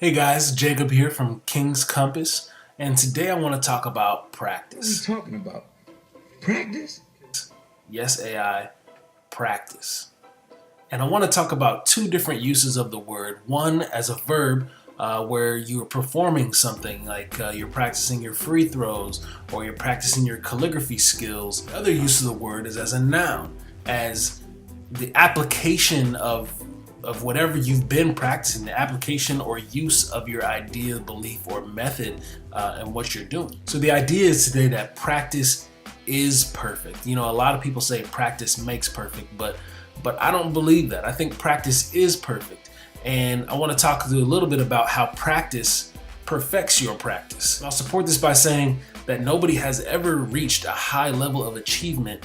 Hey guys, Jacob here from King's Compass, and today I want to talk about practice. What are you talking about? Practice? Yes, AI, practice. And I want to talk about two different uses of the word. One as a verb, where you're performing something, like you're practicing your free throws or you're practicing your calligraphy skills. The other use of the word is as a noun, as the application of whatever you've been practicing, the application or use of your idea, belief, or method and what you're doing. So the idea is today that practice is perfect. You know, a lot of people say practice makes perfect, but I don't believe that. I think practice is perfect. And I want to talk to you a little bit about how practice perfects your practice. I'll support this by saying that nobody has ever reached a high level of achievement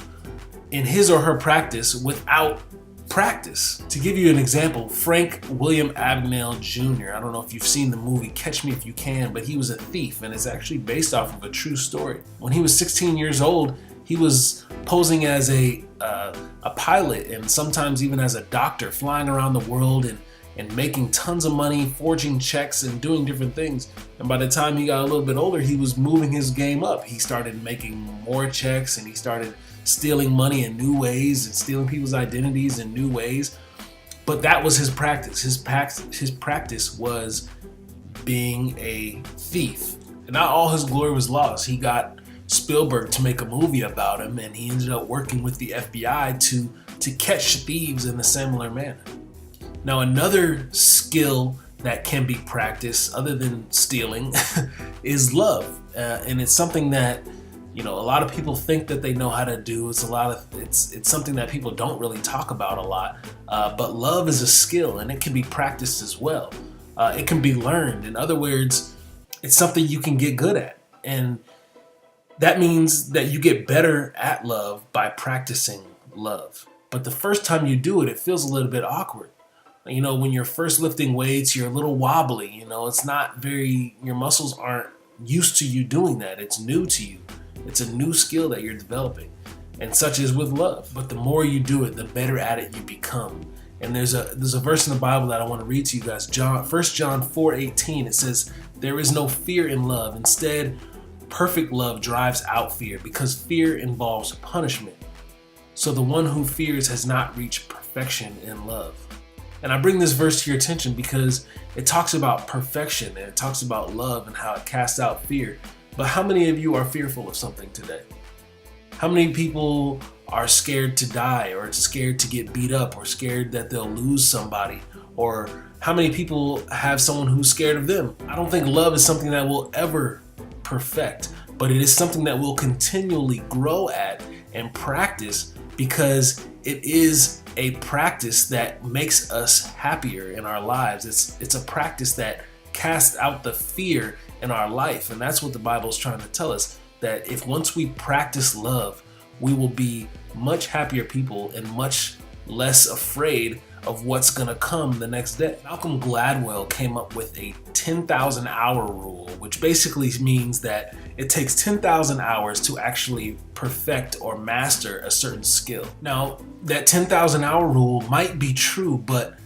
in his or her practice without practice. To give you an example, Frank William Abagnale Jr., I don't know if you've seen the movie Catch Me If You Can, but he was a thief, and it's actually based off of a true story. When he was 16 years old, he was posing as a pilot and sometimes even as a doctor, flying around the world and making tons of money, forging checks and doing different things. And by the time he got a little bit older, he was moving his game up. He started making more checks and he started stealing money in new ways and stealing people's identities in new ways. But that was his practice. His practice was being a thief. And not all his glory was lost. He got Spielberg to make a movie about him, and he ended up working with the FBI to catch thieves in a similar manner. Now, another skill that can be practiced other than stealing is love. And it's something that, you know, a lot of people think that they know how to do. It's something that people don't really talk about a lot. But love is a skill, and it can be practiced as well. It can be learned. In other words, it's something you can get good at. And that means that you get better at love by practicing love. But the first time you do it, it feels a little bit awkward. You know, when you're first lifting weights, you're a little wobbly. You know, your muscles aren't used to you doing that. It's new to you. It's a new skill that you're developing, and such is with love. But the more you do it, the better at it you become. And there's a verse in the Bible that I want to read to you guys. 1 John 4:18. It says, "There is no fear in love. Instead, perfect love drives out fear, because fear involves punishment. So the one who fears has not reached perfection in love." And I bring this verse to your attention because it talks about perfection and it talks about love and how it casts out fear. But how many of you are fearful of something today? How many people are scared to die, or scared to get beat up, or scared that they'll lose somebody? Or how many people have someone who's scared of them? I don't think love is something that will ever perfect, but it is something that we'll continually grow at and practice, because it is a practice that makes us happier in our lives. It's a practice that casts out the fear in our life. And that's what the Bible is trying to tell us, that if once we practice love, we will be much happier people and much less afraid of what's going to come the next day. Malcolm Gladwell came up with a 10,000 hour rule, which basically means that it takes 10,000 hours to actually perfect or master a certain skill. Now, that 10,000 hour rule might be true, but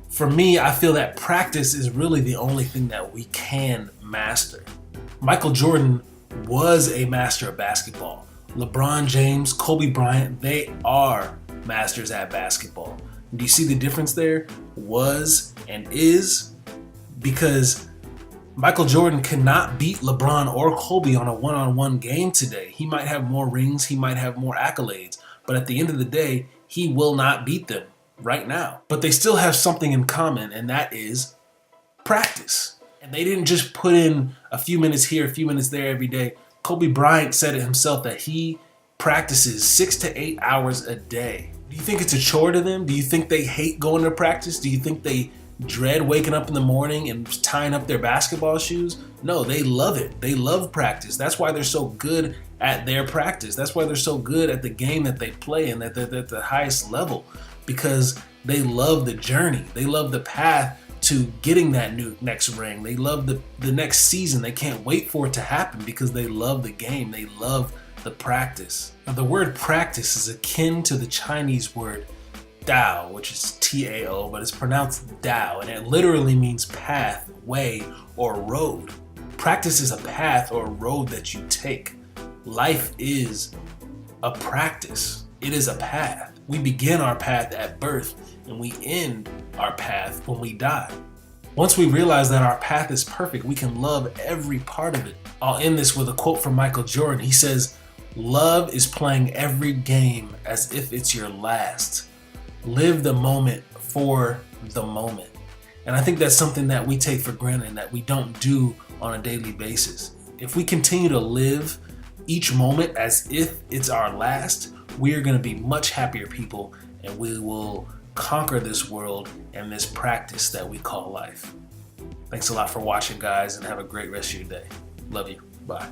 for me, I feel that practice is really the only thing that we can master. Michael Jordan was a master of basketball. LeBron James, Kobe Bryant, they are masters at basketball. Do you see the difference there? Was and is. Because Michael Jordan cannot beat LeBron or Kobe on a one-on-one game today. He might have more rings, he might have more accolades, but at the end of the day, he will not beat them right now. But they still have something in common, and that is practice. And they didn't just put in a few minutes here, a few minutes there every day. Kobe Bryant said it himself that he practices 6 to 8 hours a day. Do you think it's a chore to them? Do you think they hate going to practice? Do you think they dread waking up in the morning and tying up their basketball shoes? No, they love it. They love practice. That's why they're so good at their practice. That's why they're so good at the game that they play and that they're at the highest level, because they love the journey. They love the path to getting that next ring. They love the next season. They can't wait for it to happen because they love the game. They love the practice. Now, the word practice is akin to the Chinese word Tao, which is T-A-O, but it's pronounced Tao, and it literally means path, way, or road. Practice is a path or road that you take. Life is a practice. It is a path. We begin our path at birth, and we end our path when we die. Once we realize that our path is perfect, we can love every part of it. I'll end this with a quote from Michael Jordan. He says, "Love is playing every game as if it's your last. Live the moment for the moment." And I think that's something that we take for granted, that we don't do on a daily basis. If we continue to live each moment as if it's our last, we are going to be much happier people, and we will conquer this world and this practice that we call life. Thanks a lot for watching, guys, and have a great rest of your day. Love you. Bye.